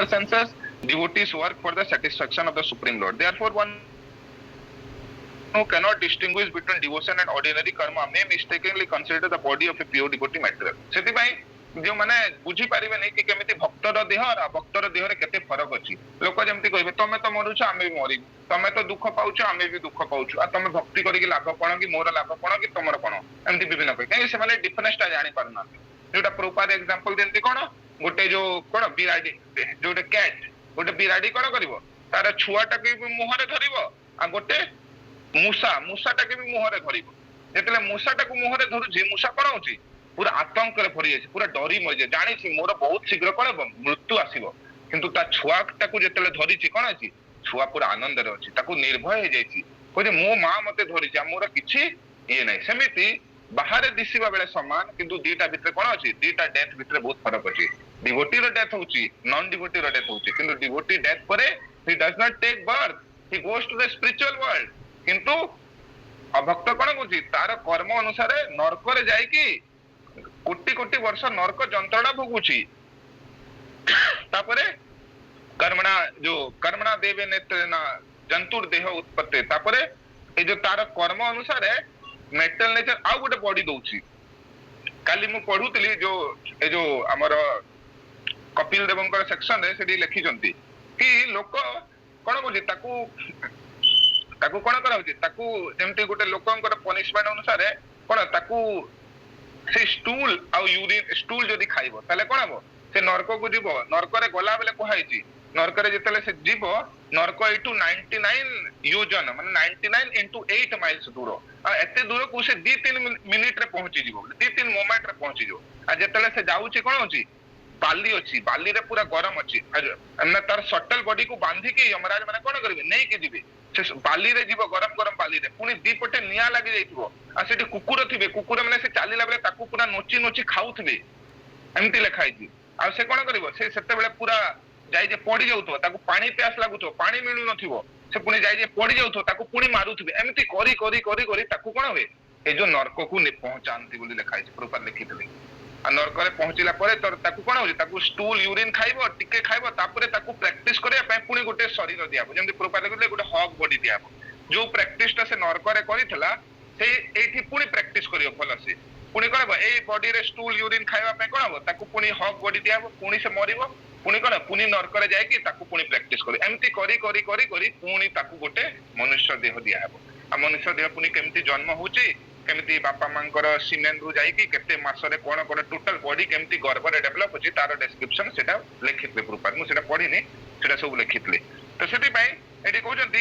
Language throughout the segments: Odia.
senses, devotees work for the satisfaction of the Supreme Lord. Therefore, one who cannot distinguish between devotion and ordinary karma may mistakenly consider the body of a pure devotee material. ସେଥିପାଇଁ ଯେଉଁମାନେ ବୁଝିପାରିବେନି କି କେମିତି ଭକ୍ତର ଦେହ ଆଉ ଭକ୍ତର ଦେହରେ କେତେ ଫରକ ଅଛି। ଲୋକ ଯେମିତି କହିବେ ତମେ ତ ମରୁଛ ଆମେ ବି ମରିବୁ, ତମେ ତ ଦୁଃଖ ପାଉଛ ଆମେ ବି ଦୁଃଖ ପାଉଛୁ, ଆଉ ତମେ ଭକ୍ତି କରିକି ଲାଭ କଣ କି ମୋର ଲାଭ କଣ କି ତମର କଣ, ଏମିତି ବିଭିନ୍ନ କହି କାହିଁକି ସେମାନେ ଡିଫରେନ୍ସଟା ଜାଣିପାରୁନାହାନ୍ତି। ଯୋଉଟା ପ୍ରପାର ଏକ୍ସାମ୍ପଲ ଦିଅନ୍ତି କଣ, ଗୋଟେ ଯୋଉ କଣ ବିରାଡି, ଯୋଉଟେ କ୍ୟାଟ୍, ଗୋଟେ ବିରାଡି କଣ କରିବ ତାର ଛୁଆଟାକୁ ବି ମୁହଁରେ ଧରିବ, ଆଉ ଗୋଟେ ମୂଷାଟାকে ବି ମୁହଁରେ ଧରିବ। ଯେତେବେଳେ ମୂଷାଟାକୁ ମୁହଁରେ ଧରୁଛି ମୂଷା କଣ ହଉଛି ପୁରା ଆତଙ୍କରେ ଭରି ଯାଇଛି, ପୁରା ଡରି ମରିଯାଏ, ଜାଣିଛି ମୋର ବହୁତ ଶୀଘ୍ର କଣ ହେବ ମୃତ୍ୟୁ ଆସିବ, କିନ୍ତୁ ତା ଛୁଆଟାକୁ ଯେତେବେଳେ ଧରିଛି କଣ ହେଇଛି ଛୁଆ ପୁରା ଆନନ୍ଦରେ ଅଛି, ତାକୁ ନିର୍ଭୟ ହେଇଯାଇଛି, କହୁଛି ମୋ ମା ମତେ ଧରିଛି ଆଉ ମୋର କିଛି ଇଏ ନାହିଁ। ସେମିତି ବାହାରେ ଦିଶିବା ବେଳେ ସମାନ କିନ୍ତୁ ଦିଟା ଭିତରେ କଣ ଅଛି, ଦିଟା ଡେଥ୍ ଭିତରେ ବହୁତ ଫରକ ଅଛି। ଡିଭୋଟିର ଡେଥ୍ ହଉଛି, ନନ୍ ଡିଭୋଟିର ଡେଥ୍ ହଉଛି, କିନ୍ତୁ ଡିଭୋଟି ଡେଥ୍ ପରେ he does not take birth, he goes to the spiritual world। କିନ୍ତୁ ଅଭକ୍ତ କଣ କରୁଛି ତାର କର୍ମ ଅନୁସାରେ ନର୍କରେ ଯାଇକି କୋଟି କୋଟି ବର୍ଷ ନର୍କ ଯନ୍ତ୍ରଣା ଭୋଗୁଛି, ତାପରେ କର୍ମଣା ଯୋଉ କର୍ମଣା ଦେବେ ନେତ୍ରେନା ଜନ୍ତୁର ଦେହ ଉତ୍ପତ୍ତି, ତାପରେ ଏଇ ଯୋଉ ତାର କର୍ମ ଅନୁସାରେ ମେଟାଲ ନେଚର ଆଉ ଗୋଟେ ବଡି ଦଉଛି। କାଲି ମୁଁ ପଢୁଥିଲି ଯୋଉ ଏ ଯୋଉ ଆମର କପିଲ ଦେବଙ୍କର ସେକ୍ସନରେ ସେଠି ଲେଖିଛନ୍ତି କି ଲୋକ କଣ କରୁଛି ତାକୁ କଣ କରାହଉଛି, ତାକୁ ଯେମିତି ଗୋଟେ ଲୋକଙ୍କର ପନିଶମେଣ୍ଟ ଅନୁସାରେ କଣ ତାକୁ ସେ ଷ୍ଟୁଲ ଆଉ ୟୁରିନ, ଷ୍ଟୁଲ ଯଦି ଖାଇବ ତାହେଲେ କଣ ହବ ସେ ନର୍କକୁ ଯିବ, ନର୍କରେ ଗଲା ବେଳେ କୁହାଯାଇଛି ନର୍କରେ ଯେତେବେଳେ ସେ ଯିବ ନର୍କ ଏଇଠୁ 99 ୟୋଜନ ମାନେ 99 into 8 ମାଇଲ୍ସ ଦୂର, ଆଉ ଏତେ ଦୂରକୁ ସେ 2-3 ମିନିଟରେ ପହଞ୍ଚିଯିବ, 2-3 ମୋମେଣ୍ଟରେ ପହଞ୍ଚିଯିବ। ଆଉ ଯେତେବେଳେ ସେ ଯାଉଛି କଣ ହଉଛି ବାଲି ଅଛି, ବାଲିରେ ପୁରା ଗରମ ଅଛି, ମାନେ ତାର ସଟଲ ବଡିକୁ ବାନ୍ଧିକି ଯମରାଜ ମାନେ କଣ କରିବେ ନେଇକି ଯିବେ, ସେ ବାଲିରେ ଯିବ ଗରମ ଗରମ ବାଲିରେ, ପୁଣି ଦିପଟେ ନିଆଁ ଲାଗି ଯାଇଥିବ, ଆଉ ସେଠି କୁକୁର ଥିବେ, କୁକୁର ମାନେ ସେ ଚାଲିଲା ବେଳେ ତାକୁ ପୁରା ନୋଚି ନୋଚି ଖାଉଥିବେ, ଏମିତି ଲେଖା ହେଇଛି। ଆଉ ସେ କଣ କରିବ, ସେ ସେତେବେଳେ ପୁରା ଯାଇ ଯେ ପଡି ଯାଉଥିବ, ତାକୁ ପାଣି ପିଆସ ଲାଗୁଥିବ, ପାଣି ମିଳୁନଥିବ, ସେ ପୁଣି ଯାଇ ଯେ ପଡି ଯାଉଥିବ, ତାକୁ ପୁଣି ମାରୁଥିବେ, ଏମିତି କରି କରି କରି କରି ତାକୁ କଣ ହୁଏ ଏ ଯୋଉ ନର୍କକୁ ପହଞ୍ଚାନ୍ତି ବୋଲି ଲେଖା ହେଇଛି, ପ୍ରପାର ଲେଖିଥିଲେ। ଆଉ ନର୍କରେ ପହଞ୍ଚିଲା ପରେ ତାକୁ କଣ ହଉଛି, ତାକୁ ଷ୍ଟୁଲ ୟୁରିନ ଖାଇବ, ଟିକେ ଖାଇବ, ତାପରେ ତାକୁ ପ୍ରାକ୍ଟିସ କରିବା ପାଇଁ ପୁଣି ଗୋଟେ ଶରୀର ଦିଆହବ, ଯେମିତି ପ୍ରପାର ଲେଖିଥିଲେ ଗୋଟେ ହକ୍ ବଡି ଦିଆହବ। ଯୋଉ ପ୍ରାକ୍ଟିସଟା ସେ ନର୍କରେ କରିଥିଲା ସେଇ ଏଇଠି ପୁଣି ପ୍ରାକ୍ଟିସ କରିବ ଭଲସେ, ପୁଣି କଣ ହବ ଏଇ ବଡିରେ ଷ୍ଟୁଲ ୟୁରିନ ଖାଇବା ପାଇଁ କଣ ହବ ତାକୁ ପୁଣି ହକ୍ ବଡି ଦିଆହବ, ପୁଣି ସେ ମରିବ, ପୁଣି କଣ ପୁଣି ନର୍କରେ ଯାଇକି ତାକୁ ପୁଣି ପ୍ରାକ୍ଟିସ କରିବ, ଏମିତି କରି କରି କରି କରି ପୁଣି ତାକୁ ଗୋଟେ ମନୁଷ୍ୟ ଦେହ ଦିଆହବ। ଆଉ ମନୁଷ୍ୟ ଦେହ ପୁଣି କେମିତି ଜନ୍ମ ହଉଛି, କେମିତି ବାପା ମାଙ୍କର ସିମେନରୁ ଯାଇକି କେତେ ମାସରେ କଣ କଣ ଟୋଟାଲ ବଡି କେମିତି ଗର୍ଭରେ ଡେଭଲପ ଅଛି ତାର ଡେସ୍କ୍ରିପସନ ସେଟା ଲେଖିଥିଲେ ପ୍ରପାର, ମୁଁ ସେଟା ପଢିନି, ସେଟା ସବୁ ଲେଖିଥିଲେ। ତ ସେଥିପାଇଁ ଏଠି କହୁଛନ୍ତି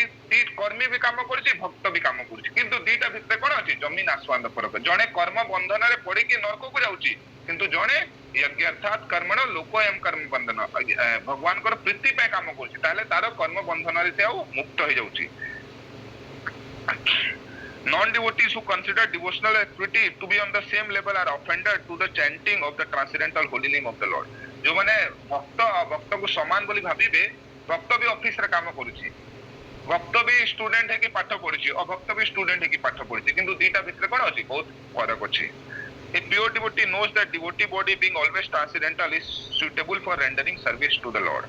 କର୍ମୀ ବି କାମ କରୁଛି ଭକ୍ତ ବି କାମ କରୁଛି, କିନ୍ତୁ ଦିଟା ଭିତରେ କଣ ଅଛି ଜମିନ ଆସମାନ ଫରକ। ଜଣେ କର୍ମ ବନ୍ଧନରେ ପଡିକି ନର୍କକୁ ଯାଉଛି, କିନ୍ତୁ ଜଣେ ଯଜ୍ଞ ଅର୍ଥାତ କର୍ମଣ ଲୋକ ଏମ୍ କର୍ମ ବନ୍ଧନ ଭଗବାନଙ୍କର ପ୍ରୀତି ପାଇଁ କାମ କରୁଛି, ତାହେଲେ ତାର କର୍ମ ବନ୍ଧନରେ ସେ ଆଉ ମୁକ୍ତ ହେଇଯାଉଛି। Non-devotees who consider devotional activity to be on the same level are offended to the chanting of the transcendental holy name of the Lord। ଯୋଉମାନେ ଭକ୍ତ ଭକ୍ତକୁ ସମାନ ବୋଲି ଭାବିବେ, ଭକ୍ତ ବି ଅଫିସରେ କାମ କରୁଛି, ଭକ୍ତ ବି ଷ୍ଟୁଡେଣ୍ଟ ହେଇକି ପାଠ ପଢୁଛି, ଅଭକ୍ତ ବି ଷ୍ଟୁଡେଣ୍ଟ ହେଇକି ପାଠ ପଢୁଛି, କିନ୍ତୁ ଦିଟା ଭିତରେ କଣ ଅଛି ବହୁତ ଫରକ ଅଛି। A pure devotee knows that devotee body being always transcendental is suitable for rendering service to the Lord।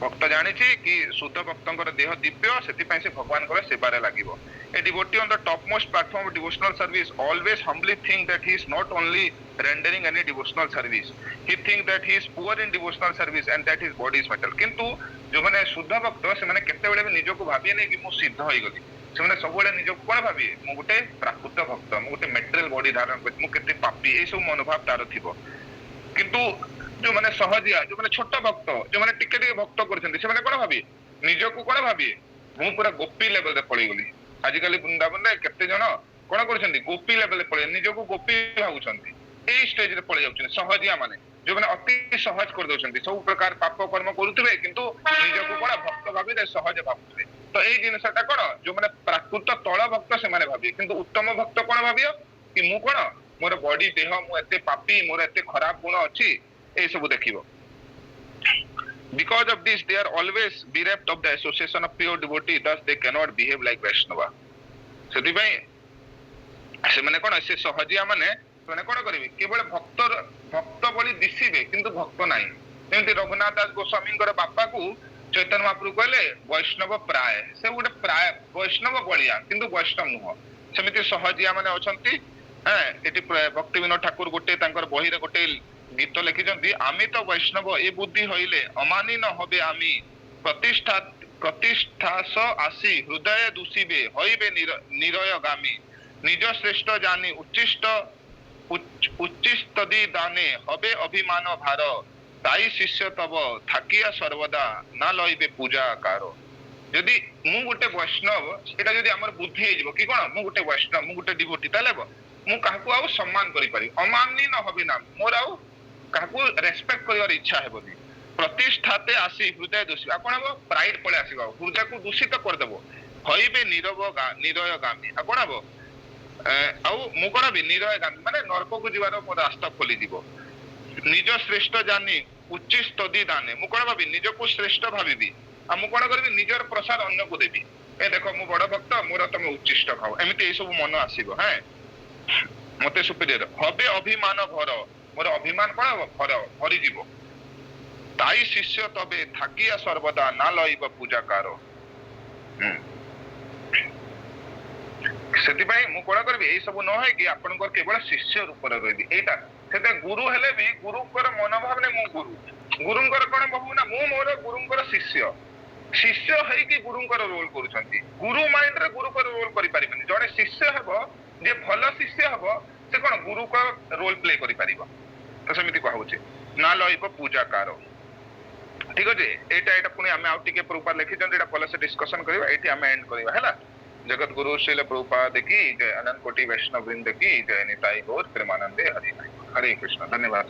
ଭକ୍ତ ଜାଣିଛି କି ଶୁଦ୍ଧ ଭକ୍ତଙ୍କର ଦେହ ଦିବ୍ୟ, ସେଥିପାଇଁ ସେ ଭଗବାନଙ୍କର ସେବାରେ ଲାଗିବ। A devotee on the topmost platform of devotional service always humbly think that he is not only rendering any devotional service, he think that he is poor in devotional service and that his body is metal। କିନ୍ତୁ ଯୋଉମାନେ ଶୁଦ୍ଧ ଭକ୍ତ ସେମାନେ କେତେବେଳେ ବି ନିଜକୁ ଭାବିବେନି କି ମୁଁ ସିଦ୍ଧ ହେଇଗଲି, ସେମାନେ ସବୁବେଳେ ନିଜକୁ କଣ ଭାବିବେ ମୁଁ ଗୋଟେ ପ୍ରାକୃତ ଭକ୍ତ, ମୁଁ ଗୋଟେ ମେଟେରିଆଲ ବଡି ଧାରଣ କରିଛି, ମୁଁ କେତେ ପାପି, ଏଇ ସବୁ ମନୋଭାବ ତାର ଥିବ। କିନ୍ତୁ ଯୋଉମାନେ ସହଜିଆ, ଯୋଉମାନେ ଛୋଟ ଭକ୍ତ, ଯୋଉମାନେ ଟିକେ ଟିକେ ଭକ୍ତ କରୁଛନ୍ତି, ସେମାନେ କଣ ଭାବିବେ ନିଜକୁ କଣ ଭାବିବେ ମୁଁ ପୁରା ଗୋପୀ ଲେଭେଲରେ ପଳେଇଗଲି। ଆଜିକାଲି ବୃନ୍ଦାବନରେ କେତେ ଜଣ କଣ କରୁଛନ୍ତି ଗୋପୀ ଲେଭେଲରେ ପଳେଇ, ନିଜକୁ ଗୋପୀ ଭାବୁଛନ୍ତି, ଏଇ ଷ୍ଟେଜରେ ପଳେଇ ଯାଉଛନ୍ତି ସହଜିଆ ମାନେ, ଯୋଉମାନେ ଅତି ସହଜ କରିଦଉଛନ୍ତି, ସବୁ ପ୍ରକାର ପାପ କର୍ମ କରୁଥିବେ କିନ୍ତୁ ନିଜକୁ କଣ ଭକ୍ତ ଭାବିବେ, ସହଜ ଭାବୁଥିବେ। ତ ଏଇ ଜିନିଷଟା କଣ ଯୋଉମାନେ ପ୍ରାକୃତ ତଳ ଭକ୍ତ ସେମାନେ ଭାବିବେ, କିନ୍ତୁ ଉତ୍ତମ ଭକ୍ତ କଣ ଭାବିବ କି ମୁଁ କଣ ମୋର ବଡି ଦେହ, ମୁଁ ଏତେ ପାପି, ମୋର ଏତେ ଖରାପ ଗୁଣ ଅଛି, ଏଇ ସବୁ ଦେଖିବ। Because of this they are always bereft of the association of pure devotee, thus they cannot behave like Vaishnava। ସେଥିପାଇଁ ସେମାନେ କଣ ସେ ସହଜିଆ ମାନେ ସେମାନେ କଣ କରିବେ କେବଳ ଭକ୍ତ ଭକ୍ତ ଭଳି ଦିଶିବେ କିନ୍ତୁ ଭକ୍ତ ନାହିଁ, ଯେମିତି ରଘୁନାଥ ଦାସ ଗୋସ୍ୱାମୀଙ୍କର ବାପାକୁ ଚୈତନ୍ୟ ମହାପ୍ରଭୁ କହିଲେ ବୈଷ୍ଣବ ପ୍ରାୟ, ସେ ଗୋଟେ ପ୍ରାୟ ବୈଷ୍ଣବ ବଳିଆ କିନ୍ତୁ ବୈଷ୍ଣବ ନୁହଁ। ସେମିତି ସହଜିଆ ମାନେ ଅଛନ୍ତି। ଏଠି ଭକ୍ତି ବିନୋଦ ଠାକୁର ଗୋଟେ ତାଙ୍କର ବହିରେ ଗୋଟେ ଗୀତ ଲେଖିଛନ୍ତି, ଆମେ ତ ବୈଷ୍ଣବ ଏ ବୁଦ୍ଧି ହଇଲେ ଅମାନି ନ ହବେ ଆମି, ପ୍ରତିଷ୍ଠାସ ଆସି ହୃଦୟ ଦୂଷିବେ ହଇବେ ନିରୟ ଗାମୀ, ନିଜ ଶ୍ରେଷ୍ଠ ଜାନି ଉଚ୍ଚିଷ୍ଟଦି ଦାନେ হবে অভিমান ভার, তাই শিষ্য তব থাকিয়া সর্বদা না লইবে পূজা আকার। যদি ମୁଁ ଗୋଟେ ବୈଷ୍ଣବ, ଏଟା ଯଦି ଆମର ବୁଦ୍ଧି ହେଇଯିବ କି କଣ ମୁଁ ଗୋଟେ ବୈଷ୍ଣବ, ମୁଁ ଗୋଟେ ଡିଭୋଟି, ତାହେଲେ ମୁଁ କାହାକୁ ଆଉ ସମ୍ମାନ କରିପାରିବି, ଅମାନି ନ ହବି ନା, ମୋର ଆଉ କାହାକୁ ରେସପେକ୍ଟ କରିବାର ଇଚ୍ଛା ହେବନି। ପ୍ରତିଷ୍ଠାତେ ଆସି ହୃଦୟ ଦୂଷିବ, ଆଉ କଣ ହବ ପ୍ରାଇଡ ପଳେଇ ଆସିବ, ହୃଦୟକୁ ଦୂଷିତ କରିଦେବ। ହଇବେ ନିରୟ ଗାମୀ, ଆଉ କଣ ହବ ଆଉ ମୁଁ କଣ ହେବି ନିରୟ ଗାମୀ, ମାନେ ନରକକୁ ଯିବାର ମୋ ରାସ୍ତା ଖୋଲିଯିବ। ନିଜ ଶ୍ରେଷ୍ଠ ଜାନି ଉଚ୍ଚିସ୍ତଦି ଦାନେ, ମୁଁ କଣ ଭାବିବି ନିଜକୁ ଶ୍ରେଷ୍ଠ ଭାବିବି, ଆଉ ମୁଁ କଣ କରିବି ନିଜର ପ୍ରସାଦ ଅନ୍ୟକୁ ଦେବି। ଦେଖ ମୁଁ ବଡ ଭକ୍ତ, ମୋର ତମେ ଉଚ୍ଚିଷ୍ଟ ଖାଅ, ଏମିତି ଏଇ ସବୁ ମନ ଆସିବ। ମତେ ସୁପିରିୟର ହବେ ଅଭିମାନ ଭର, ମୋର ଅଭିମାନ କଣ ହବ ଭରିଯିବ। ତାଇ ଶିଷ୍ୟ ତବେ থাকিয়া ସର୍ବଦା ନା ଲଇବ ପୂଜାକାର। ସେଥିପାଇଁ ମୁଁ କଣ କରିବି ଏଇ ସବୁ ନ ହେଇକି ଆପଣଙ୍କର କେବଳ ଶିଷ୍ୟ ରୂପରେ ରହିବି। ଏଇଟା ସେଟା ଗୁରୁ ହେଲେ ବି ଗୁରୁଙ୍କର ମନୋଭାବ ନାହିଁ ମୁଁ ଗୁରୁ, ଗୁରୁଙ୍କର କଣ ଭାବୁ ନା ମୁଁ ମୋର ଗୁରୁଙ୍କର ଶିଷ୍ୟ, ଶିଷ୍ୟ ହେଇକି ଗୁରୁଙ୍କର ରୋଲ କରୁଛନ୍ତି। ଗୁରୁ ମାଇଣ୍ଡରେ ଗୁରୁଙ୍କର ରୋଲ କରିପାରିବେନି। ଜଣେ ଶିଷ୍ୟ ହେବ, ଯେ ଭଲ ଶିଷ୍ୟ ହେବ, ସେ କଣ ଗୁରୁଙ୍କ ରୋଲ ପ୍ଲେ କରିପାରିବ। ତ ସେମିତି କହୁଛି ନା ଲଇବ ପୂଜାକାର। ଠିକ ଅଛି, ଏଇଟା ପୁଣି ଆମେ ଆଉ ଟିକେ ପ୍ରଭୁପାଦ ଲେଖିଛନ୍ତି, ଏଇଟା ଭଲସେ ଡିସ୍କସନ କରିବା, ଏଇଠି ଆମେ ଏଣ୍ଡ କରିବା ହେଲା। जगत गुरु श्रील प्रभुपाद की जय, अनंत कोटि वैष्णव वृंद की जय, निताई गौर प्रेमानंदे हरि हरे कृष्ण। धन्यवाद।